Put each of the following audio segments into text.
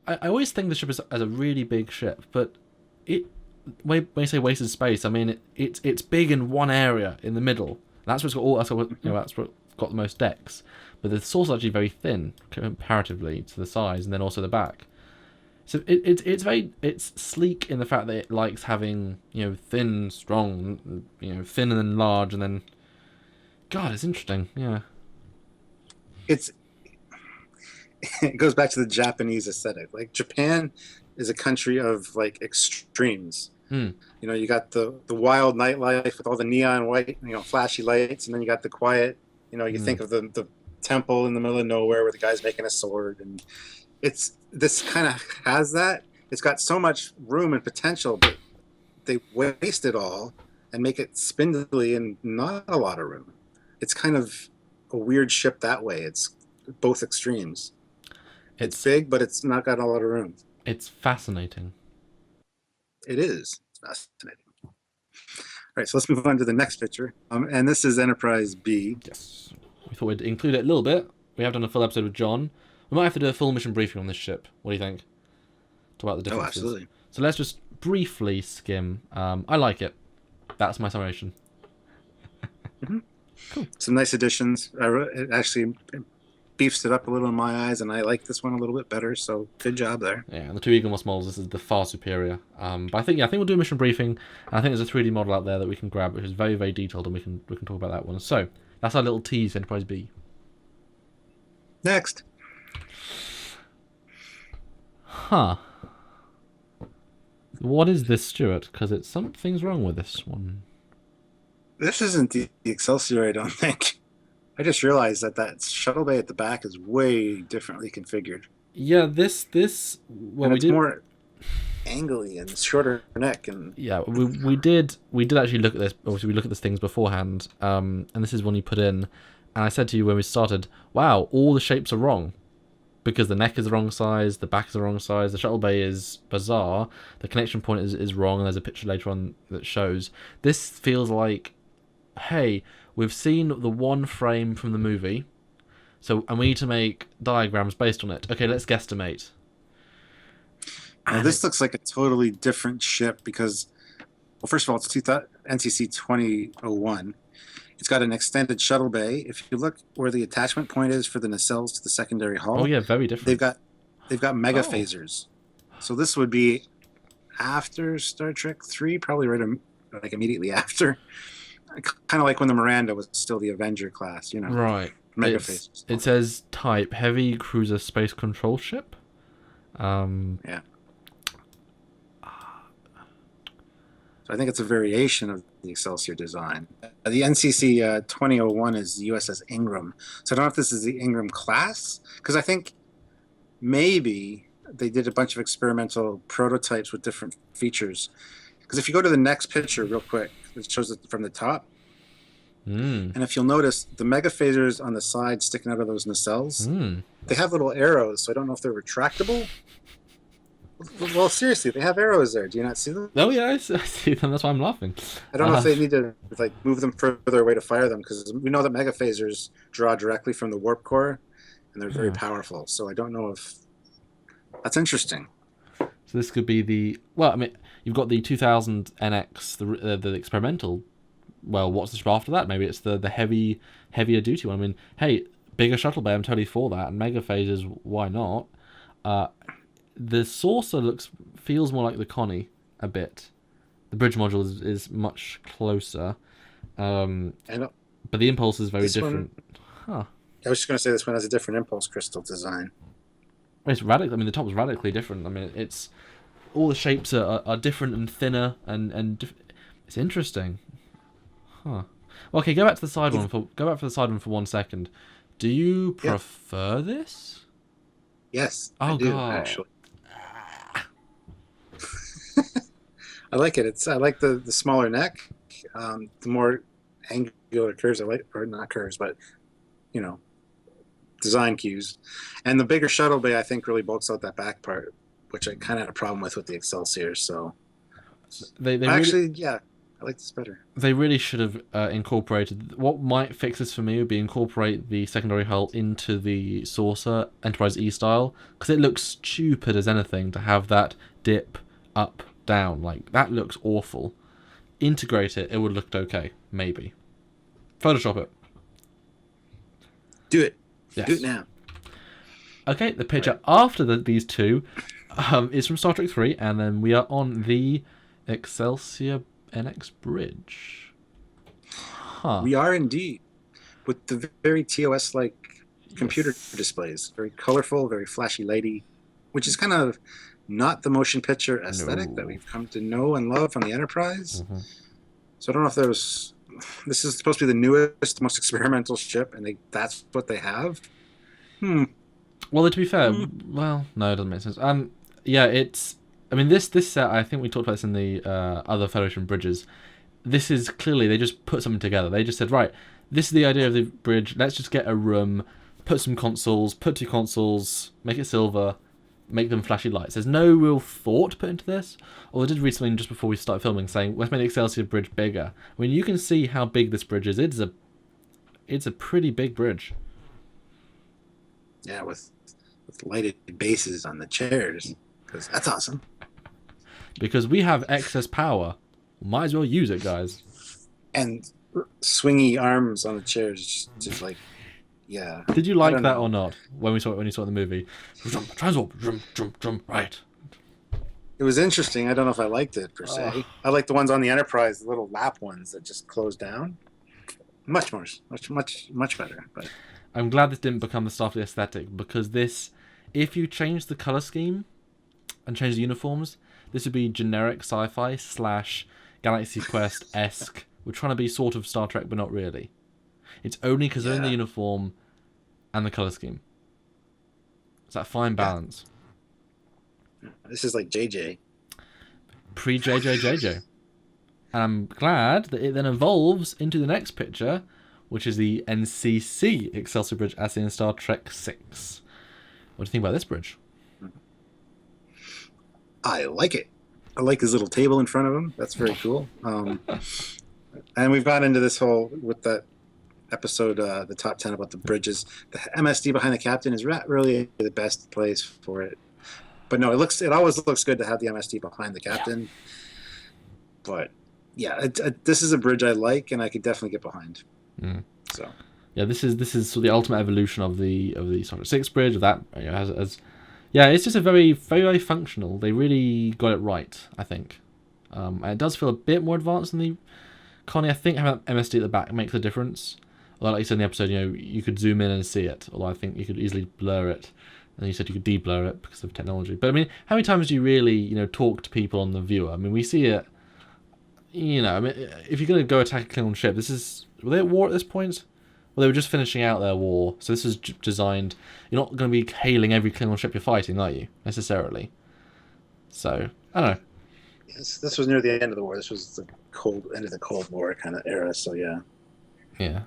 I always think the ship is as a really big ship, but it when you say wasted space, I mean it's big in one area in the middle. That's what's got all. That's what got the most decks. But the saucer is actually very thin comparatively to the size, and then also the back. So it's sleek in the fact that it likes having thin, strong, thin and then large, and then God, it's interesting. Yeah. It's it goes back to the Japanese aesthetic. Like Japan is a country of like extremes. Hmm. You got the wild nightlife with all the neon white, flashy lights, and then you got the quiet. You Hmm. think of the temple in the middle of nowhere where the guy's making a sword, and it's this kind of has that. It's got so much room and potential, but they waste it all and make it spindly and not a lot of room. It's kind of a weird ship that way. It's both extremes. It's It's big, but it's not got a lot of room. it's fascinating. It is. It's fascinating. All right, so let's move on to the next picture. And this is Enterprise B. Yes. We thought we'd include it a little bit. We have done a full episode with John. We might have to do a full mission briefing on this ship. What do you think? Talk about the Oh, differences. absolutely. So let's just briefly skim. I like it. That's my summation. Mm-hmm. Cool. Some nice additions. It actually beefs it up a little in my eyes, and I like this one a little bit better. So good job there. Yeah, and the two Eaglemoss models, this is the far superior. But I think we'll do a mission briefing. And I think there's a 3D model out there that we can grab, which is very, very detailed, and we can talk about that one. So that's our little tease for Enterprise B. Next. Huh. What is this, Stuart? Because something's wrong with this one. This isn't the Excelsior, I don't think. I just realized that shuttle bay at the back is way differently configured. Yeah, this well And we it's did. more angly and shorter neck. And Yeah, we did actually look at this. Obviously, we look at these things beforehand. And this is one you put in. And I said to you when we started, wow, all the shapes are wrong. Because the neck is the wrong size, the back is the wrong size, the shuttle bay is bizarre, the connection point is wrong, and there's a picture later on that shows. This feels like, hey, we've seen the one frame from the movie, and we need to make diagrams based on it. Okay, let's guesstimate. now And this looks like a totally different ship because, well, first of all, it's NCC 2001. It's got an extended shuttle bay. If you look where the attachment point is for the nacelles to the secondary oh hull, yeah, very they've different. got they've got mega Oh, phasers. So this would be after Star Trek 3, probably like immediately after. Kind of like when the Miranda was still the Avenger class, right. mega phasers. It says type heavy cruiser space control ship. Um, Yeah. So I think it's a variation of the Excelsior design. The NCC 2001 is the USS Ingram. So I don't know if this is the Ingram class, because I think maybe they did a bunch of experimental prototypes with different features. Because if you go to the next picture real quick, it shows it from the top. mm, And if you'll notice, the mega phasers on the side sticking out of those nacelles, mm. they have little arrows. So I don't know if they're retractable. Well, seriously, they have arrows there. Do you not see them? Oh yeah, I see them. That's why I'm laughing. I don't know if they need to like move them further away to fire them because we know that mega phasers draw directly from the warp core, and they're very Yeah. powerful. So I don't know if that's interesting. So this could be I mean, you've got the 2000 NX, the experimental. Well, what's the ship after that? Maybe it's the heavier duty one. I mean, hey, bigger shuttle bay, I'm totally for that. And mega phasers, why not? Uh, the saucer feels more like the Connie a bit. The bridge module is much closer, And but the impulse is very this one, different. Huh. I was just going to say this one has a different impulse crystal design. It's radical. I mean, the top's radically different. I mean, it's all the shapes are different and thinner and it's interesting. Huh. Well, okay, go back to the side one for 1 second. Do you Yeah, prefer this? yes, I Oh do god. actually. I like it. I like the smaller neck, the more angular curves. I like, or not curves, but you know, design cues. And the bigger shuttle bay, I think, really bulks out that back part, which I kind of had a problem with the Excelsior. So They really actually, yeah, I I like this better. They really should have incorporated... What might fix this for me would be incorporate the secondary hull into the Saucer Enterprise E style, because it looks stupid as anything to have that dip up, down. Like, that looks awful. Integrate it, it would look okay. Maybe. Photoshop it. Do it. Yes. Do it now. Okay, the picture after these two is from Star Trek 3, and then we are on the Excelsior NX bridge. Huh. We are indeed. With the very TOS-like computer displays. Very colorful, very flashy lighty, which is kind of not the motion picture aesthetic that we've come to know and love from the Enterprise. Mm-hmm. So I don't know if there's... This is supposed to be the newest, most experimental ship, and that's what they have? Well, to be fair, well, no, it doesn't make sense. Yeah, it's... I mean, this set, I think we talked about this in the other Federation bridges. This is clearly, they just put something together. They just said, right, this is the idea of the bridge. Let's just get a room, put some consoles, put 2 consoles, make it silver, make them flashy lights. There's no real thought put into this. Although I did read something just before we started filming saying, let's make the Excelsior bridge bigger. I mean, you can see how big this bridge is. It's a pretty big bridge. Yeah, with lighted bases on the chairs, because that's awesome. Because we have excess power. Might as well use it, guys. And swingy arms on the chairs, just like, yeah. Did you like that or not when you saw it in the movie? Transwarp, jump, right. It was interesting. I don't know if I liked it per se. I like the ones on the Enterprise, the little lap ones that just close down. Much better. But I'm glad this didn't become the Starfleet aesthetic, because this, if you change the color scheme and change the uniforms, this would be generic sci-fi / Galaxy Quest-esque. We're trying to be sort of Star Trek, but not really. It's only because they're in the uniform and the color scheme. It's that fine balance. This is like JJ. Pre-JJ. And I'm glad that it then evolves into the next picture, which is the NCC Excelsior Bridge as in Star Trek 6. What do you think about this bridge? I like it. I like his little table in front of him. That's very cool. And we've gone into this whole, with that episode, the top 10 about the bridges. The MSD behind the captain is not really the best place for it. But no, it always looks good to have the MSD behind the captain. Yeah. But yeah, this is a bridge I like, and I could definitely get behind. So yeah, this is sort of the ultimate evolution of the Star Trek 6 bridge. Of that, you know, yeah, it's just a very, very, very functional. They really got it right, I think. And it does feel a bit more advanced than the Connie. I think having MSD at the back makes a difference. Although, like you said in the episode, you know, you could zoom in and see it. Although I think you could easily blur it. And you said you could de-blur it because of technology. But I mean, how many times do you really, you know, talk to people on the viewer? I mean, we see it. You know, I mean, if you're going to go attack a Klingon ship, were they at war at this point? Well, they were just finishing out their war, so this was designed... You're not going to be hailing every Klingon ship you're fighting, are you? Necessarily. So, I don't know. Yes, this was near the end of the war. This was the end of the Cold War kind of era, so yeah. Yeah.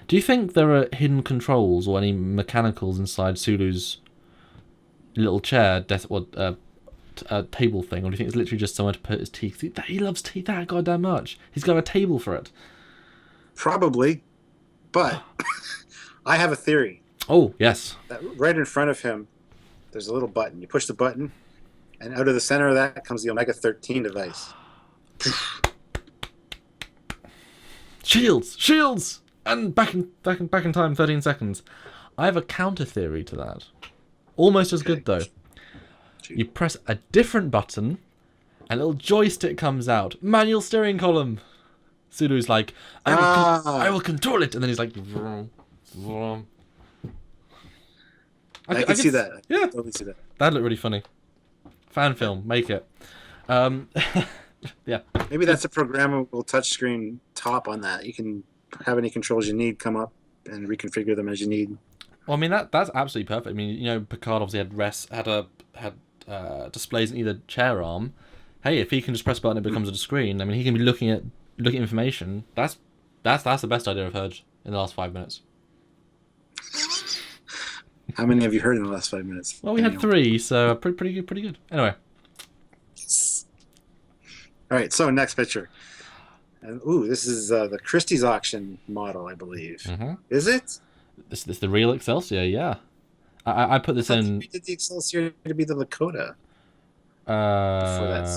Do you think there are hidden controls or any mechanicals inside Sulu's little chair, table thing, or do you think it's literally just somewhere to put his teeth? He loves teeth that goddamn much. He's got a table for it. Probably. But I have a theory. Oh, yes. That right in front of him, there's a little button. You push the button, and out of the center of that comes the Omega-13 device. Shields! And back in time, 13 seconds. I have a counter theory to that. Almost as good, though. You press a different button, and a little joystick comes out. Manual steering column. Sulu's like, I will control it, and then he's like, vroom, vroom. I can see that. Yeah, totally see that. That'd look really funny. Fan film, make it. Yeah. Maybe that's a programmable touchscreen top on that. You can have any controls you need come up and reconfigure them as you need. Well, I mean that's absolutely perfect. I mean, you know, Picard obviously had displays in either chair arm. Hey, if he can just press a button, it becomes a screen. I mean, he can be looking at information. That's the best idea I've heard in the last 5 minutes. How many have you heard in the last 5 minutes? Well, we had 3, so pretty good. Anyway. All right, so next picture. And ooh, this is the Christie's auction model, I believe. Mm-hmm. Is it? This is the real Excelsior, yeah. I put I this thought in. we did the Excelsior to be the Lakota before that.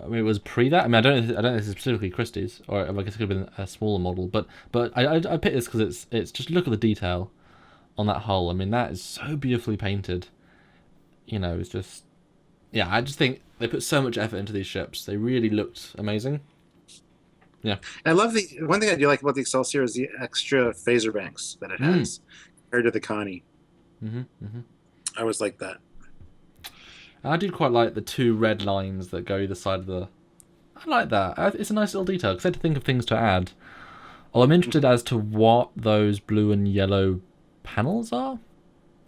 I mean, it was pre that. I mean, I don't know if this is specifically Christie's, or I guess it could have been a smaller model. But I picked this because it's just look at the detail on that hull. I mean, that is so beautifully painted. You know, it's just, yeah. I just think they put so much effort into these ships. They really looked amazing. Yeah. I love the one thing I do like about the Excelsior is the extra phaser banks that it has compared to the Connie. I always like that. I do quite like the two red lines that go either side of the. I like that. It's a nice little detail because I had to think of things to add. Well, I'm interested as to what those blue and yellow panels are,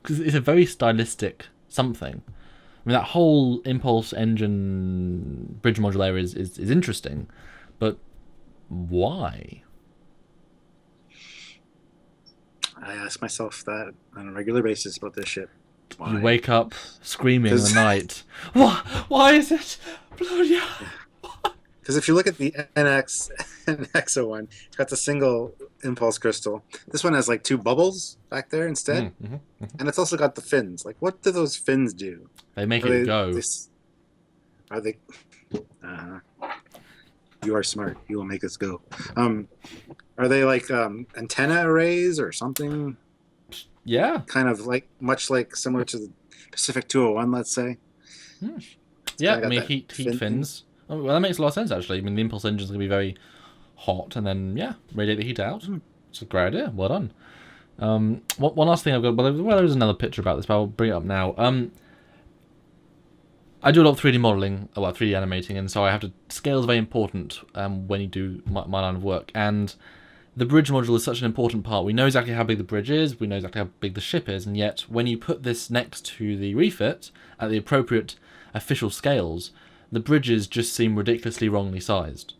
because it's a very stylistic something. I mean, that whole impulse engine bridge module area is interesting, but why? I ask myself that on a regular basis about this ship. Why? You wake up screaming in the night. What? Why is it blue and yellow? Because if you look at the NX and NX01, it's got the single impulse crystal. This one has like two bubbles back there instead, and it's also got the fins. Like, what do those fins do? They make it go. Are they? You are smart. You will make us go. Are they like antenna arrays or something? Yeah. Kind of like much like similar to the Pacific 201, let's say. Yeah, I mean heat fins. Oh, well, that makes a lot of sense actually. I mean the impulse engine's gonna be very hot and then radiate the heat out. It's a great idea. Well done. One last thing I've got. Well, there's another picture about this, but I'll bring it up now. I do a lot of 3D modeling, 3D animating, and so I have to. Scale is very important when you do my line of work. And the bridge module is such an important part. We know exactly how big the bridge is, we know exactly how big the ship is, and yet when you put this next to the refit at the appropriate official scales, the bridges just seem ridiculously wrongly sized.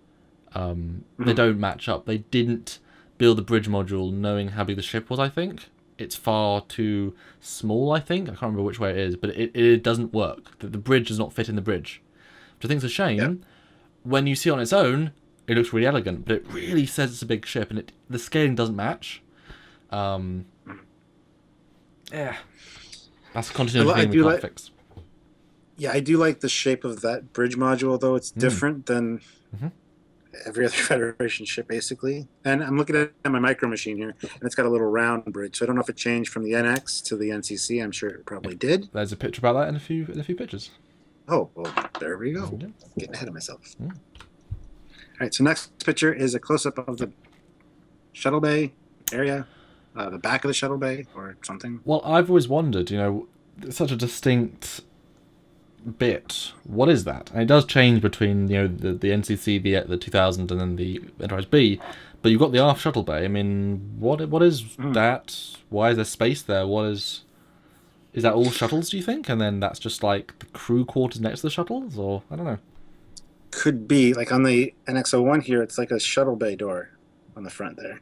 They don't match up. They didn't build the bridge module knowing how big the ship was, I think. It's far too small, I think. I can't remember which way it is, but it doesn't work. The bridge does not fit in the bridge, which I think is a shame. Yeah. When you see it on its own, it looks really elegant, but it really says it's a big ship, and the scaling doesn't match. Yeah, that's a continuity thing we can't fix. Yeah, I do like the shape of that bridge module, though it's different than every other Federation ship, basically. And I'm looking at my micro machine here, and it's got a little round bridge. So I don't know if it changed from the NX to the NCC. I'm sure it probably did. There's a picture about that in a few pictures. Oh, well, there we go. Getting ahead of myself. All right, so next picture is a close-up of the shuttle bay area, the back of the shuttle bay or something. Well, I've always wondered, such a distinct bit. What is that? And it does change between the NCC, the 2000, and then the Enterprise B. But you've got the aft shuttle bay. I mean, what is that? Why is there space there? Is that all shuttles? Do you think? And then that's just like the crew quarters next to the shuttles, or I don't know. Could be like on the NX01 here. It's like a shuttle bay door on the front there.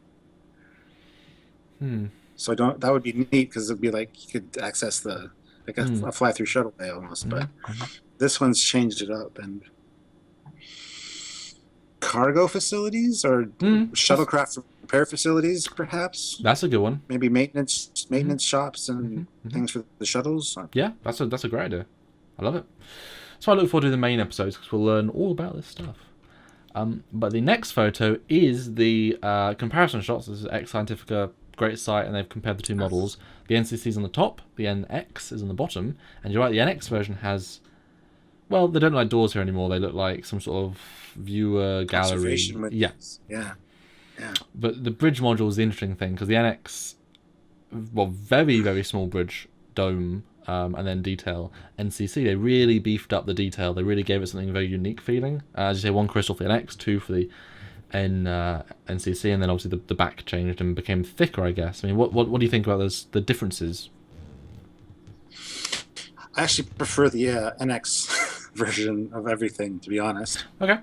So that would be neat because it'd be like you could access a fly-through shuttle bay almost, but this one's changed it up and cargo facilities or shuttlecraft repair facilities, perhaps. That's a good one. Maybe maintenance shops and things for the shuttles. Yeah, that's a great idea. I love it. So I look forward to the main episodes because we'll learn all about this stuff. But the next photo is the comparison shots. This is Ex Scientifica. Great site, and they've compared the two models. The NCC is on the top, the NX is on the bottom, and you're right, the NX version has, well, they don't look like doors here anymore, they look like some sort of viewer gallery. Yeah. But the bridge module is the interesting thing, because the NX, well, very, very small bridge dome, and then detail. NCC, they really beefed up the detail, they really gave it something very unique feeling. As you say, 1 crystal for the NX, 2 for the NCC, and then obviously the back changed and became thicker, I guess. I mean, what do you think about the differences? I actually prefer the NX version of everything, to be honest. Okay.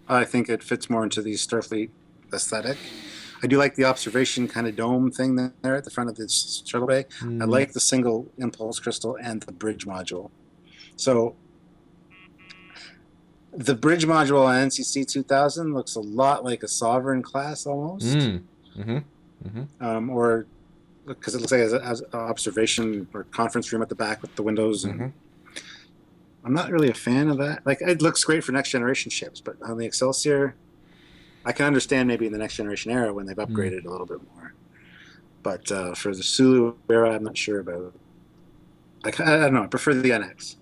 I think it fits more into the Starfleet aesthetic. I do like the observation kind of dome thing there at the front of the shuttle bay. I like the single impulse crystal and the bridge module. So The bridge module on NCC 2000 looks a lot like a Sovereign class almost, or because it looks like it has an observation or conference room at the back with the windows, and I'm not really a fan of that. Like, it looks great for next generation ships, but on the Excelsior, I can understand maybe in the next generation era when they've upgraded a little bit more. But for the Sulu era, I'm not sure about. Like, I don't know. I prefer the NX.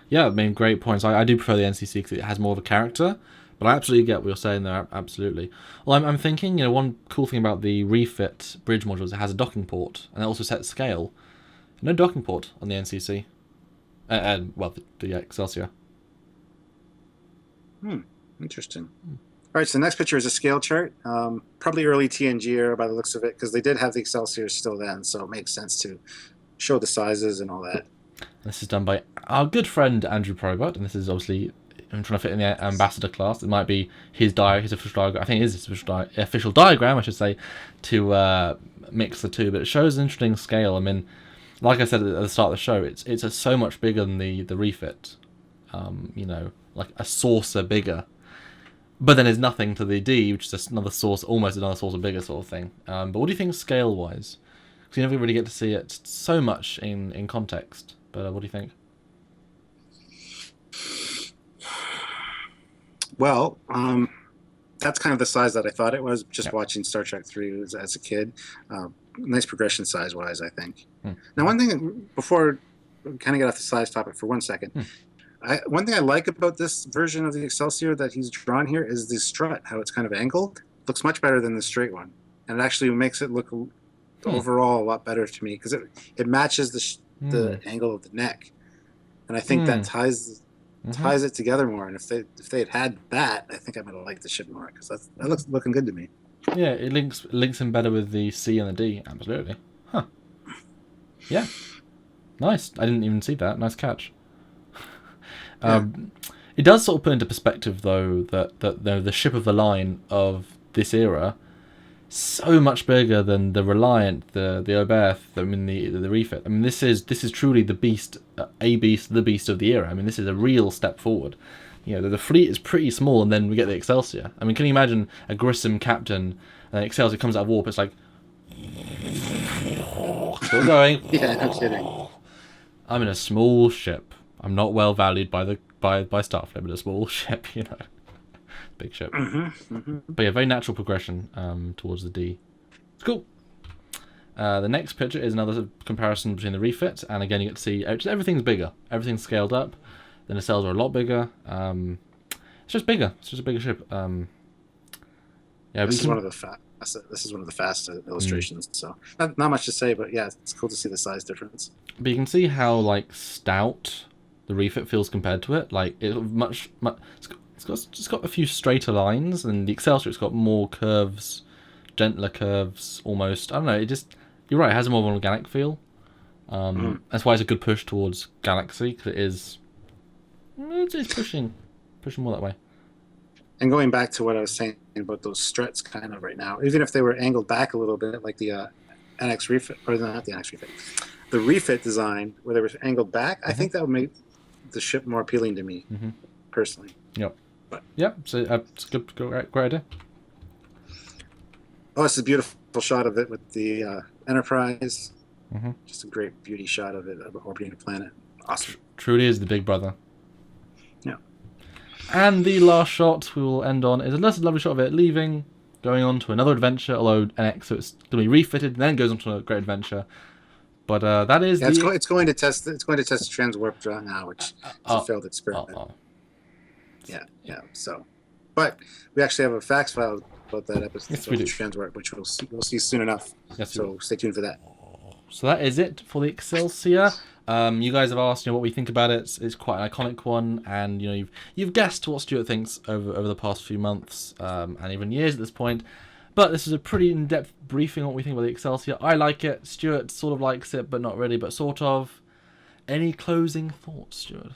Yeah, I mean, great points. I do prefer the NCC because it has more of a character, but I absolutely get what you're saying there. Absolutely. Well, I'm thinking, one cool thing about the refit bridge module is it has a docking port, and it also sets scale. No docking port on the NCC. Well, the Excelsior. Interesting. All right, so the next picture is a scale chart. Probably early TNG era by the looks of it, because they did have the Excelsior still then, so it makes sense to show the sizes and all that. This is done by our good friend Andrew Probert, and this is obviously, I'm trying to fit in the ambassador class. It might be his official diagram. I think it is his official diagram, I should say, to mix the two. But it shows an interesting scale. I mean, like I said at the start of the show, it's so much bigger than the refit. Like a saucer bigger. But then there's nothing to the D, which is just almost another saucer bigger sort of thing. But what do you think scale-wise? Because you never really get to see it so much in context. But what do you think? Well, that's kind of the size that I thought it was, just watching Star Trek 3 as a kid. Nice progression size-wise, I think. Now, one thing, before we kind of get off the size topic for 1 second, one thing I like about this version of the Excelsior that he's drawn here is the strut, how it's kind of angled. Looks much better than the straight one. And it actually makes it look overall a lot better to me, because it matches the angle of the neck. And I think that ties it together more. And if they had that, I think I might have liked the ship more, because that looks looking good to me. Yeah, it links in better with the C and the D, absolutely. Huh. Yeah. Nice. I didn't even see that. Nice catch. It does sort of put into perspective, though, that the ship of the line of this era so much bigger than the Reliant, the Oberth, the refit. I mean, this is truly the beast of the era. I mean, this is a real step forward. The fleet is pretty small, and then we get the Excelsior. I mean, can you imagine a Grissom captain, and Excelsior comes out of warp? It's like still going. Yeah, no kidding. I'm in a small ship. I'm not well valued by Starfleet, but a small ship, big ship. But yeah, very natural progression towards the D. It's cool. The next picture is another comparison between the refit, and again you get to see everything's bigger. Everything's scaled up. The nacelles are a lot bigger. It's just bigger. It's just a bigger ship. This is one of the fast illustrations. So not much to say, but yeah, it's cool to see the size difference. But you can see how stout the refit feels compared to it. It's got a few straighter lines, and the Excelsior, it's got more curves, gentler curves, almost. I don't know. You're right. It has a more of an organic feel. That's why it's a good push towards Galaxy, because it's pushing more that way. And going back to what I was saying about those struts, kind of right now, even if they were angled back a little bit, like the NX refit, or not the NX refit, the refit design where they were angled back, I think that would make the ship more appealing to me, personally. Yep. So it's a great idea. Oh, it's a beautiful shot of it with the Enterprise. Just a great beauty shot of it orbiting a planet. Awesome. Truly is the big brother. Yeah. And the last shot we will end on is another lovely shot of it leaving, going on to another adventure, although NX, so it's going to be refitted, and then goes on to a great adventure. But that is it's going to test the transwarp draw now, which is a failed experiment. Yeah. So, but we actually have a fax file about that episode of transwarp, which we'll see soon enough. Yes, so stay tuned for that. So that is it for the Excelsior. You guys have asked, what we think about it. It's quite an iconic one, and you've guessed what Stuart thinks over the past few months and even years at this point. But this is a pretty in-depth briefing on what we think about the Excelsior. I like it. Stuart sort of likes it, but not really, but sort of. Any closing thoughts, Stuart?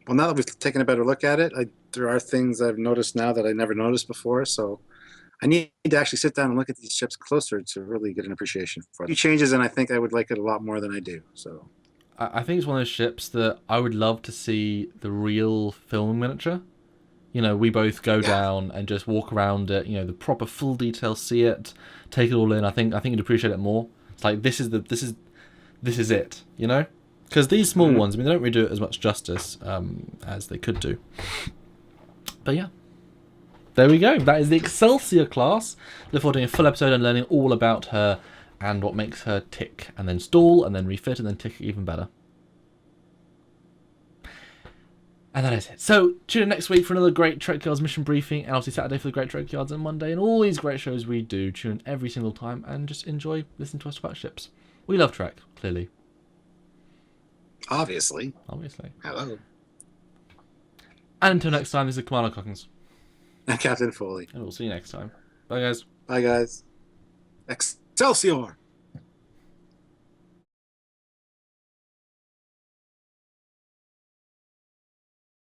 Well, now that we've taken a better look at it, there are things I've noticed now that I never noticed before. So I need to actually sit down and look at these ships closer to really get an appreciation for it. A few changes, and I think I would like it a lot more than I do. So I think it's one of those ships that I would love to see the real film miniature. You know, we both go down and just walk around it. You know, the proper full detail, see it, take it all in. I think you'd appreciate it more. It's like this is it. You know, because these small ones, I mean, they don't really do it as much justice as they could do. But yeah, there we go. That is the Excelsior class. Look forward to doing a full episode and learning all about her and what makes her tick, and then stall, and then refit, and then tick even better. And that is it. So tune in next week for another great Trekyards mission briefing, and obviously Saturday for the great Trekyards, and Monday, and all these great shows we do. Tune in every single time and just enjoy listening to us about ships. We love Trek, clearly. Obviously. And Hello. until next time, this is Commander Cockins. And Captain Foley. And we'll see you next time. Bye, guys. Bye, guys. Excelsior!